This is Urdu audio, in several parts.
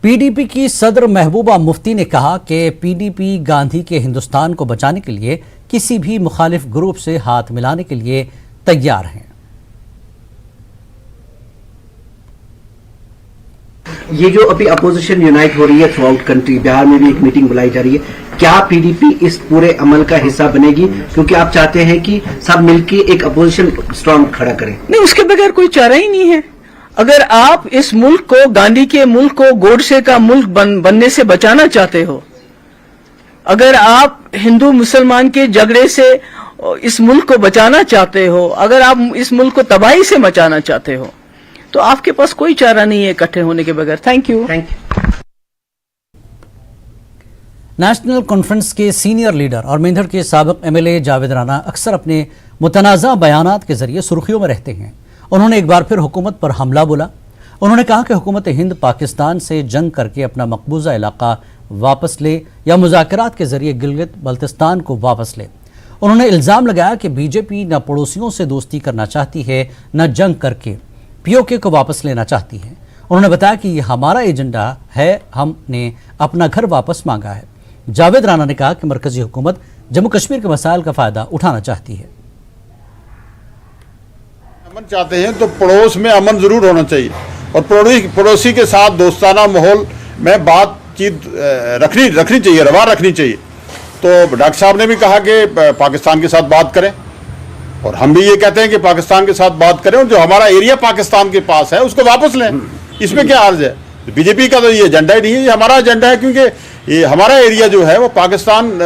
پی ڈی پی کی صدر محبوبہ مفتی نے کہا کہ پی ڈی پی گاندھی کے ہندوستان کو بچانے کے لیے کسی بھی مخالف گروپ سے ہاتھ ملانے کے لیے تیار ہیں۔ یہ جو ابھی اپوزیشن یونائٹ ہو رہی ہے تھرو آؤٹ کنٹری، بہار میں بھی ایک میٹنگ بلائی جا رہی ہے، کیا پی ڈی پی اس پورے عمل کا حصہ بنے گی؟ کیونکہ آپ چاہتے ہیں کہ سب مل کے ایک اپوزیشن اسٹرانگ کھڑا کریں۔ نہیں، اس کے بغیر کوئی چارہ ہی نہیں ہے۔ اگر آپ اس ملک کو، گاندھی کے ملک کو گوڈسے کا ملک بننے سے بچانا چاہتے ہو، اگر آپ ہندو مسلمان کے جھگڑے سے اس ملک کو بچانا چاہتے ہو، اگر آپ اس ملک کو تباہی سے بچانا چاہتے ہو، تو آپ کے پاس کوئی چارہ نہیں ہے اکٹھے ہونے کے بغیر۔ Thank you. نیشنل کانفرنس کے سینئر لیڈر اور میندھر کے سابق M L A Javed Rana اکثر اپنے متنازع بیانات کے ذریعے سرخیوں میں رہتے ہیں۔ انہوں نے ایک بار پھر حکومت پر حملہ بولا۔ انہوں نے کہا کہ حکومت ہند پاکستان سے جنگ کر کے اپنا مقبوضہ علاقہ واپس لے یا مذاکرات کے ذریعے گلگت بلتستان کو واپس لے۔ انہوں نے الزام لگایا کہ بی جے پی نہ پڑوسیوں سے دوستی کرنا چاہتی ہے، نہ جنگ کر کے پی او کے کو واپس لینا چاہتی ہے۔ انہوں نے بتایا کہ یہ ہمارا ایجنڈا ہے، ہم نے اپنا گھر واپس مانگا ہے۔ جاوید رانا نے کہا کہ مرکزی حکومت جموں کشمیر کے مسائل کا فائدہ اٹھانا چاہتی ہے۔ امن چاہتے ہیں تو پڑوس میں امن ضرور ہونا چاہیے، اور پڑوسی کے ساتھ دوستانہ ماحول میں بات چیت رکھنی چاہیے، روا رکھنی چاہیے۔ تو ڈاکٹر صاحب نے بھی کہا کہ پاکستان کے ساتھ بات کریں، اور ہم بھی یہ کہتے ہیں کہ پاکستان کے ساتھ بات کریں، اور جو ہمارا ایریا پاکستان کے پاس ہے اس کو واپس لیں۔ اس میں کیا عرض ہے؟ بی جے پی کا تو یہ ایجنڈا ہی نہیں ہے، یہ ہمارا ایجنڈا ہے، کیونکہ یہ ہمارا ایریا جو ہے وہ پاکستان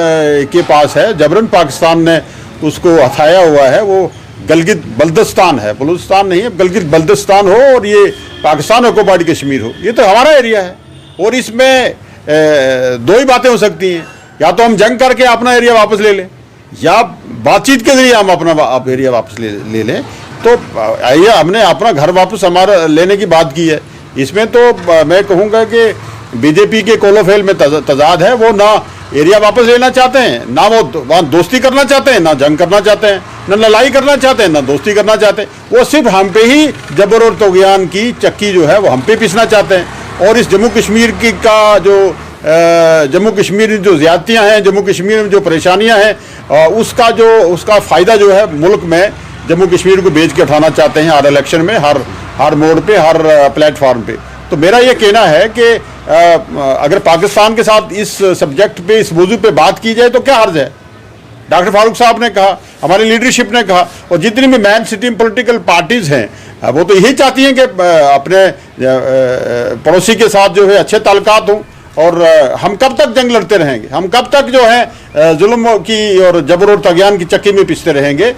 کے پاس ہے۔ جبرن پاکستان نے اس کو ہتھایا ہوا ہے، وہ گلگت بلتستان ہے، بلوچستان نہیں ہے، گلگت بلتستان ہو اور یہ پاکستان حکومت کشمیر ہو، یہ تو ہمارا ایریا ہے۔ اور اس میں دو ہی باتیں ہو سکتی ہیں، یا تو ہم جنگ کر کے اپنا ایریا واپس لے لیں، یا بات چیت کے ذریعے ہم اپنا ایریا واپس لے لیں۔ تو ہم نے اپنا گھر واپس ہمارا لینے کی بات کی ہے۔ اس میں تو میں کہوں گا کہ بی جے پی کے کول و فیل میں تضاد ہے، وہ نہ ایریا واپس لینا چاہتے ہیں، نہ وہ وہاں دوستی کرنا چاہتے ہیں، نہ جنگ کرنا چاہتے ہیں، نہ لڑائی کرنا چاہتے ہیں، نہ دوستی کرنا چاہتے ہیں۔ وہ صرف ہم پہ ہی جبر اور طغیان کی چکی جو ہے وہ ہم پہ پیسنا چاہتے ہیں، اور اس جموں کشمیر جموں کشمیر میں جو زیادتیاں ہیں، جموں کشمیر میں جو پریشانیاں ہیں، اس کا فائدہ جو ہے ملک میں جموں کشمیر کو بیچ کے اٹھانا چاہتے ہیں، ہر الیکشن میں، ہر موڑ پہ، ہر پلیٹ فارم پہ۔ تو میرا یہ کہنا ہے کہ اگر پاکستان کے ساتھ اس سبجیکٹ پہ، اس موضوع پہ بات کی جائے تو کیا حرج ہے؟ ڈاکٹر فاروق صاحب نے کہا، ہماری لیڈرشپ نے کہا، اور جتنی بھی مین سٹریم پولیٹیکل پارٹیز ہیں وہ تو یہی چاہتی ہیں کہ اپنے پڑوسی کے ساتھ جو ہے اچھے تعلقات ہوں۔ اور ہم کب تک جنگ لڑتے رہیں گے؟ ہم کب تک جو ہے ظلم کی اور جبر اور طغیان کی چکی میں پستے رہیں گے؟